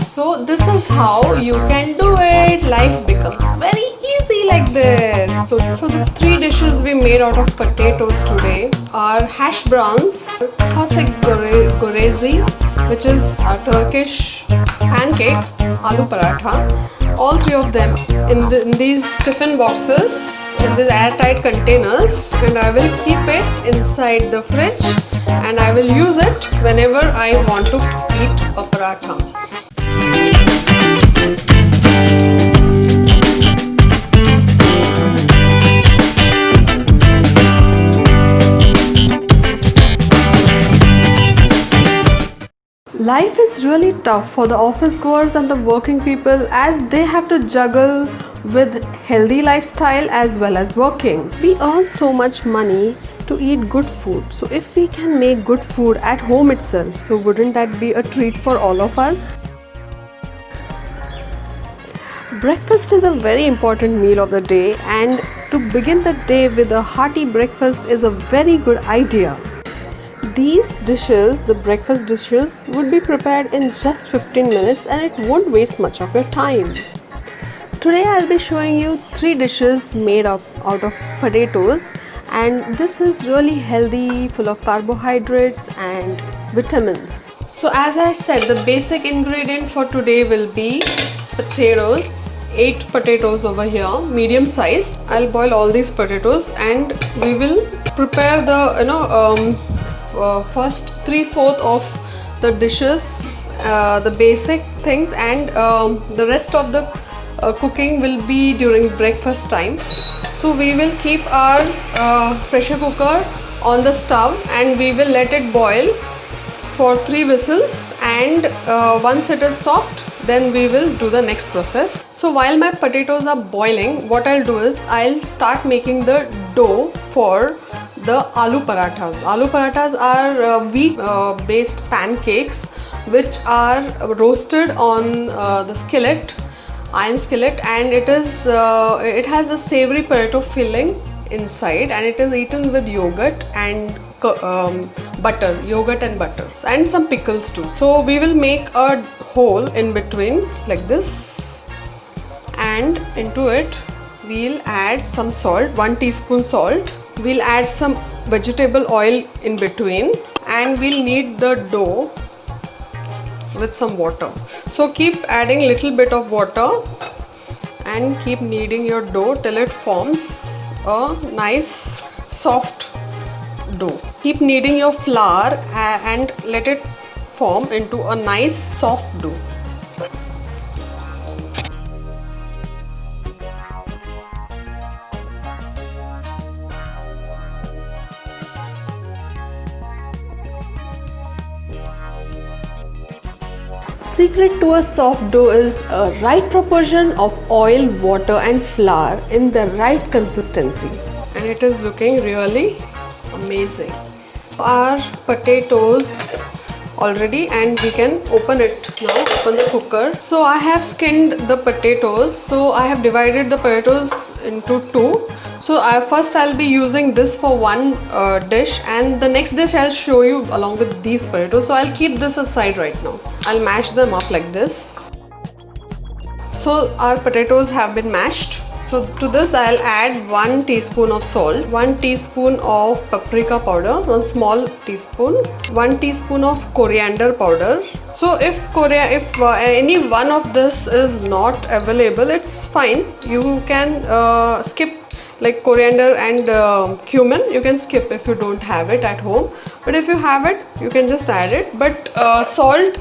So this is how you can do it. Life becomes very easy like this. So the three dishes we made out of potatoes today are hash browns, kosek gorezi, which is a Turkish pancakes, aloo paratha. All three of them in these tiffin boxes, in these airtight containers, and I will keep it inside the fridge and I will use it whenever I want to eat a paratha. Life is really tough for the office goers and the working people as they have to juggle with healthy lifestyle as well as working. We earn so much money to eat good food. So if we can make good food at home itself, so wouldn't that be a treat for all of us? Breakfast is a very important meal of the day, and to begin the day with a hearty breakfast is a very good idea. These dishes, the breakfast dishes, would be prepared in just 15 minutes and it won't waste much of your time. Today I'll be showing you three dishes made out of potatoes, and this is really healthy, full of carbohydrates and vitamins. So as I said, the basic ingredient for today will be potatoes, 8 potatoes over here, medium sized. I'll boil all these potatoes and we will prepare the first 3/4 of the dishes, the basic things, and the rest of the cooking will be during breakfast time. So we will keep our pressure cooker on the stove and we will let it boil for 3 whistles, and once it is soft, then we will do the next process. So while my potatoes are boiling, what I'll do is I'll start making the dough for the aloo parathas. Aloo parathas are wheat based pancakes which are roasted on the skillet, iron skillet, and it has a savory potato filling inside, and it is eaten with yogurt and butter, yogurt and butter, and some pickles too. So we will make a hole in between like this, and into it we'll add some salt, 1 teaspoon salt. We'll add some vegetable oil in between, and we'll knead the dough with some water. So keep adding little bit of water and keep kneading your dough till it forms a nice soft dough. Keep kneading your flour and let it form into a nice soft dough. Secret to a soft dough is a right proportion of oil, water and flour in the right consistency, and it is looking really amazing. Our potatoes already, and we can open it now. Open the cooker. So I have skinned the potatoes. So I have divided the potatoes into 2. So first I'll be using this for one dish, and the next dish I'll show you along with these potatoes. So I'll keep this aside right now. I'll mash them up like this. So our potatoes have been mashed. So to this I'll add 1 teaspoon of salt, 1 teaspoon of paprika powder, 1 small teaspoon, 1 teaspoon of coriander powder. So if any one of this is not available, it's fine. You can skip, like coriander and cumin, you can skip if you don't have it at home. But if you have it, you can just add it. But salt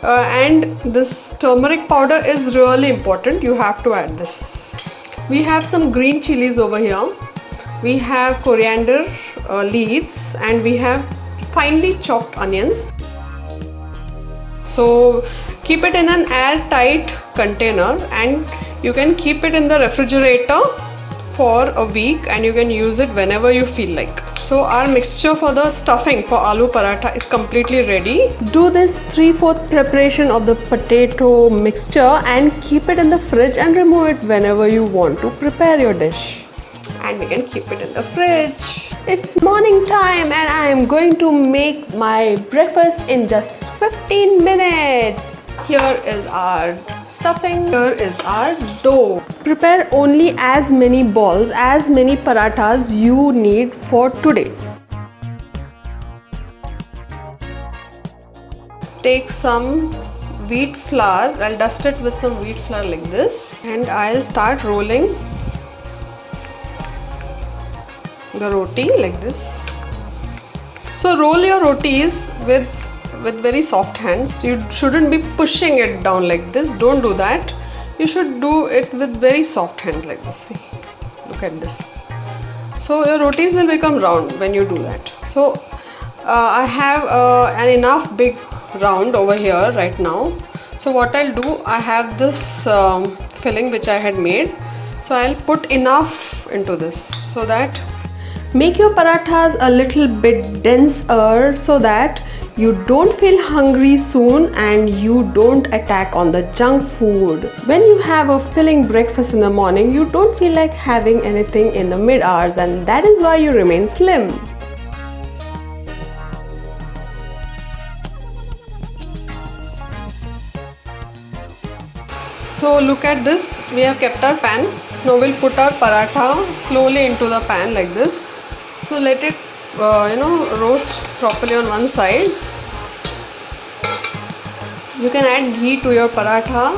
and this turmeric powder is really important. You have to add this. We have some green chilies over here. We have coriander leaves, and we have finely chopped onions. So keep it in an airtight container, and you can keep it in the refrigerator for a week, and you can use it whenever you feel like. So our mixture for the stuffing for aloo paratha is completely ready. Do this 3/4 preparation of the potato mixture and keep it in the fridge and remove it whenever you want to prepare your dish. And we can keep it in the fridge. It's morning time and I am going to make my breakfast in just 15 minutes. Here is our stuffing. Here is our dough. Prepare only as many balls, as many parathas you need for today. Take some wheat flour. I'll dust it with some wheat flour like this, and I'll start rolling the roti like this. So roll your rotis with very soft hands. You shouldn't be pushing it down like this. Don't do that. You should do it with very soft hands like this. See, look at this. So your rotis will become round when you do that. So I have an enough big round over here right now. So what I'll do, I have this filling which I had made. So I'll put enough into this so that make your parathas a little bit denser so that you don't feel hungry soon and you don't attack on the junk food. When you have a filling breakfast in the morning, you don't feel like having anything in the mid hours, and that is why you remain slim. So look at this, we have kept our pan. Now we'll put our paratha slowly into the pan like this. So let it roast properly on one side. You can add ghee to your paratha.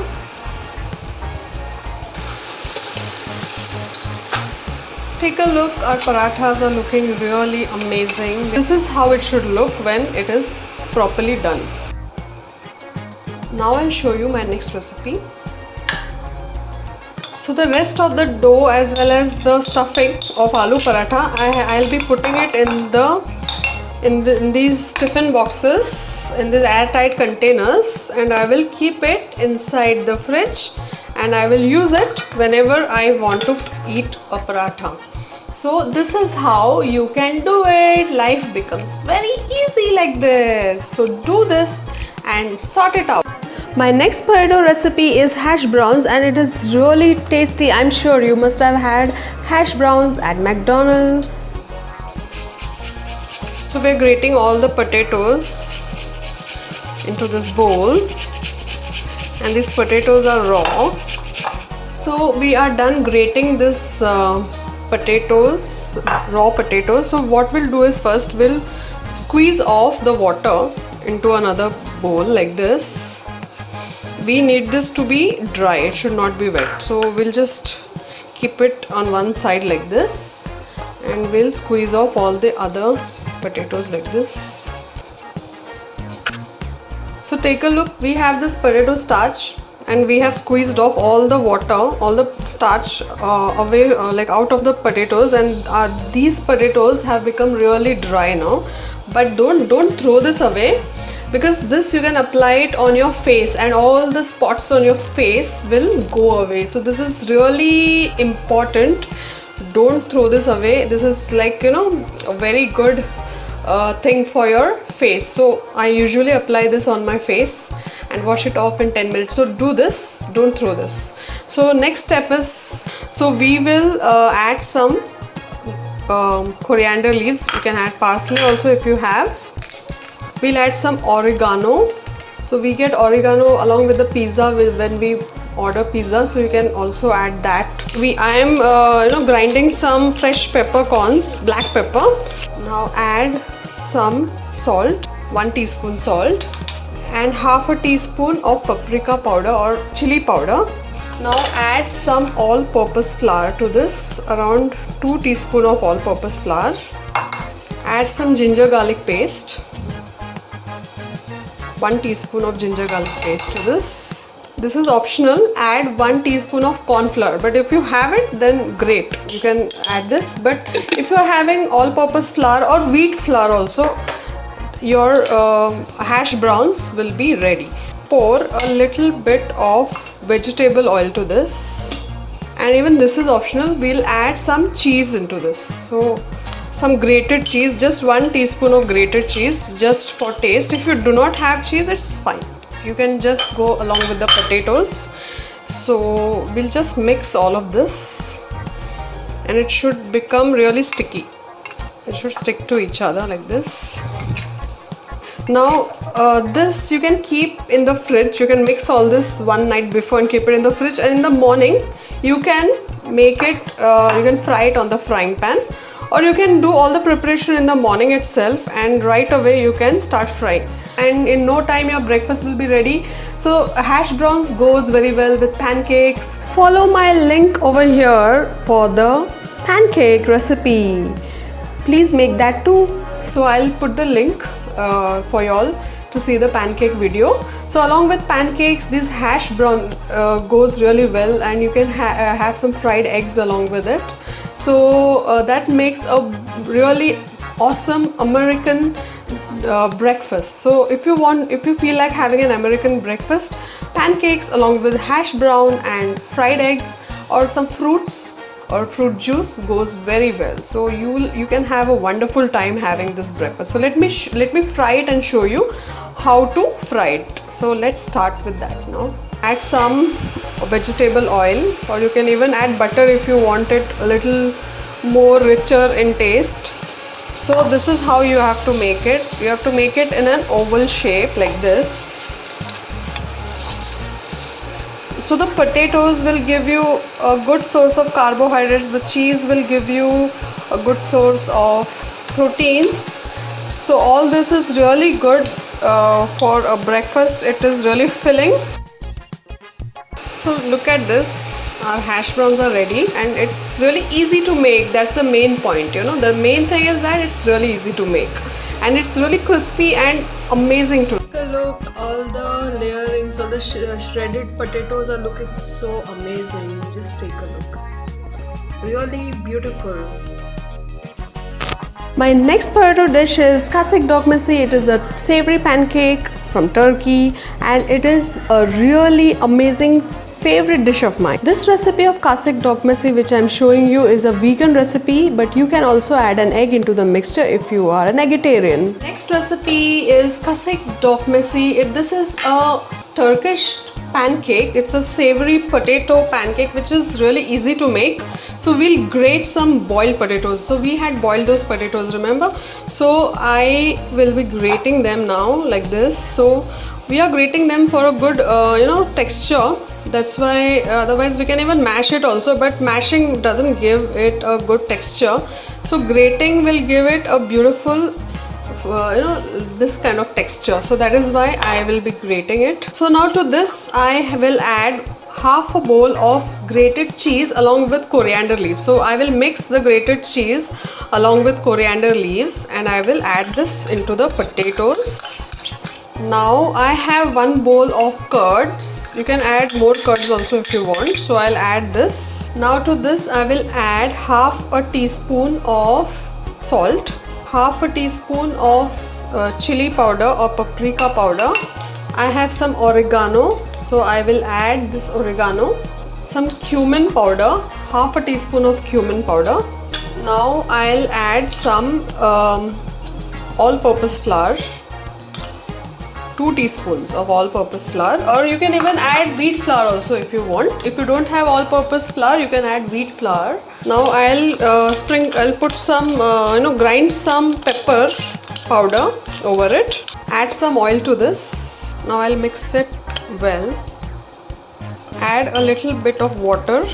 Take a look, our parathas are looking really amazing. This is how it should look when it is properly done. Now I'll show you my next recipe. So the rest of the dough as well as the stuffing of aloo paratha, I'll be putting it in these tiffin boxes, in these airtight containers, and I will keep it inside the fridge and I will use it whenever I want to eat a paratha. So this is how you can do it. Life becomes very easy like this. So do this and sort it out. My next potato recipe is hash browns, and it is really tasty. I'm sure you must have had hash browns at McDonald's. So we're grating all the potatoes into this bowl, and these potatoes are raw. So we are done grating this potatoes, raw potatoes. So what we'll do is first we'll squeeze off the water into another bowl like this. We need this to be dry, it should not be wet. So we'll just keep it on one side like this, and we'll squeeze off all the other potatoes like this. So take a look, we have this potato starch and we have squeezed off all the water, all the starch away like out of the potatoes, and these potatoes have become really dry now. But don't throw this away, because this you can apply it on your face and all the spots on your face will go away. So this is really important. Don't throw this away. This is like a very good thing for your face. So I usually apply this on my face and wash it off in 10 minutes. So do this, don't throw this. So next step is, so we will add some coriander leaves. You can add parsley also if you have. We'll add some oregano. So we get oregano along with the pizza when we order pizza, so you can also add that. I am grinding some fresh peppercorns, black pepper. Now add some salt, 1 teaspoon salt, and half a teaspoon of paprika powder or chili powder. Now add some all-purpose flour to this, around 2 teaspoons of all-purpose flour. Add some ginger garlic paste. 1 teaspoon of ginger garlic paste to this. This is optional. Add 1 teaspoon of corn flour, but if you have it, then great, you can add this. But if you are having all-purpose flour or wheat flour also, your hash browns will be ready. Pour a little bit of vegetable oil to this, and even this is optional. We'll add some cheese into this. So some grated cheese, just 1 teaspoon of grated cheese, just for taste. If you do not have cheese, it's fine, you can just go along with the potatoes. So we'll just mix all of this, and it should become really sticky. It should stick to each other like this. Now this you can keep in the fridge. You can mix all this one night before and keep it in the fridge, and in the morning you can make it, you can fry it on the frying pan, or you can do all the preparation in the morning itself and right away you can start frying, and in no time your breakfast will be ready. So hash browns goes very well with pancakes. Follow my link over here for the pancake recipe. Please make that too. So I'll put the link for y'all to see the pancake video. So along with pancakes, this hash brown goes really well, and you can have some fried eggs along with it. So that makes a really awesome American breakfast. So if you feel like having an American breakfast, pancakes along with hash brown and fried eggs or some fruits or fruit juice goes very well. So you can have a wonderful time having this breakfast. So let me fry it and show you how to fry it. So let's start with that now. Add some vegetable oil, or you can even add butter if you want it a little more richer in taste. So this is how you have to make it. You have to make it in an oval shape like this. So the potatoes will give you a good source of carbohydrates. The cheese will give you a good source of proteins. So all this is really good for a breakfast. It is really filling. So look at this, our hash browns are ready, and it's really easy to make. That's the main point, you know. The main thing is that it's really easy to make, and it's really crispy and amazing to take a look. All the layerings of the shredded potatoes are looking so amazing. Just take a look. It's really beautiful. My next potato dish is kasik dokmesi. It is a savory pancake from Turkey, and it is a really amazing favorite dish of mine. This recipe of kasik dokmesi which I am showing you is a vegan recipe, but you can also add an egg into the mixture if you are an vegetarian. Next recipe is kasik dokmesi. This is a Turkish pancake. It's a savory potato pancake which is really easy to make. So we'll grate some boiled potatoes. So we had boiled those potatoes, remember? So I will be grating them now like this. So we are grating them for a good texture. That's why, otherwise we can even mash it also, but mashing doesn't give it a good texture. So grating will give it a beautiful this kind of texture. So that is why I will be grating it. So now to this I will add half a bowl of grated cheese along with coriander leaves. So I will mix the grated cheese along with coriander leaves, and I will add this into the potatoes. Now I have 1 bowl of curds. You can add more curds also if you want. So I'll add this. Now to this I will add half a teaspoon of salt, half a teaspoon of chili powder or paprika powder. I have some oregano, so I will add this oregano. Some cumin powder, half a teaspoon of cumin powder. Now I'll add some all-purpose flour, 2 teaspoons of all-purpose flour, or you can even add wheat flour also if you want. If you don't have all-purpose flour, you can add wheat flour. Now I'll put some grind some pepper powder over it. Add some oil to this. Now I'll mix it well. Add a little bit of water.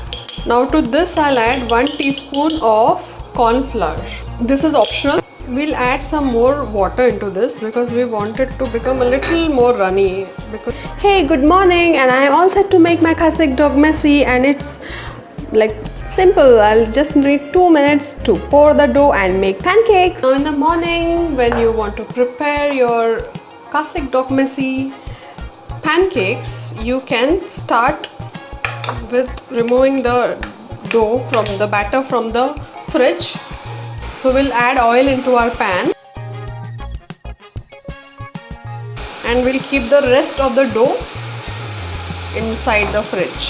Now to this I'll add 1 teaspoon of corn flour. This is optional. We'll add some more water into this because we want it to become a little more runny. Hey, good morning, and I'm all set to make my kasik dokmesi, and it's like simple. I'll just need 2 minutes to pour the dough and make pancakes. Now in the morning when you want to prepare your kasik dokmesi pancakes, you can start with removing the dough from the batter from the fridge. So we'll add oil into our pan, and we'll keep the rest of the dough inside the fridge,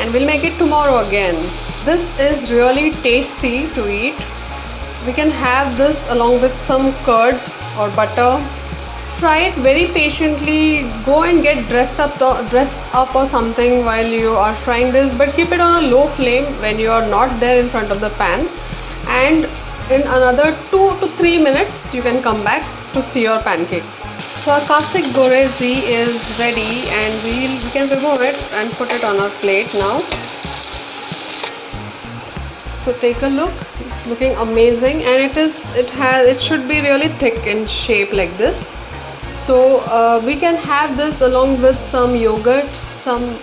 and we'll make it tomorrow again. This is really tasty to eat. We can have this along with some curds or butter. Fry it very patiently. Go and get dressed up or something while you are frying this, but keep it on a low flame when you are not there in front of the pan, and in another 2 to 3 minutes you can come back to see your pancakes. So our Kasik Gorezi is ready, and we can remove it and put it on our plate now. So take a look. It's looking amazing, and it should be really thick in shape like this. So we can have this along with some yogurt, some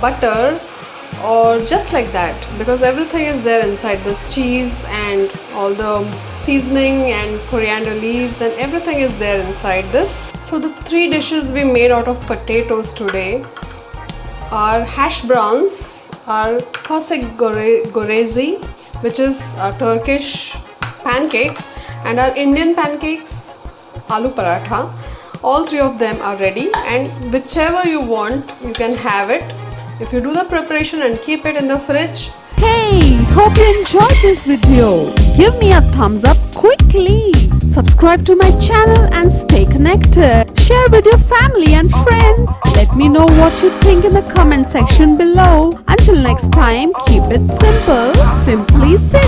butter, or just like that, because everything is there inside. This cheese and all the seasoning and coriander leaves and everything is there inside this. So the three dishes we made out of potatoes today are hash browns, our Kasik Gorezi, which is our Turkish pancakes, and our Indian pancakes, aloo paratha. All three of them are ready, and whichever you want you can have it if you do the preparation and keep it in the fridge. Hey, hope you enjoyed this video. Give me a thumbs up quickly. Subscribe to my channel and stay connected. Share with your family and friends. Let me know what you think in the comment section below. Until next time, keep it simple, simply simple.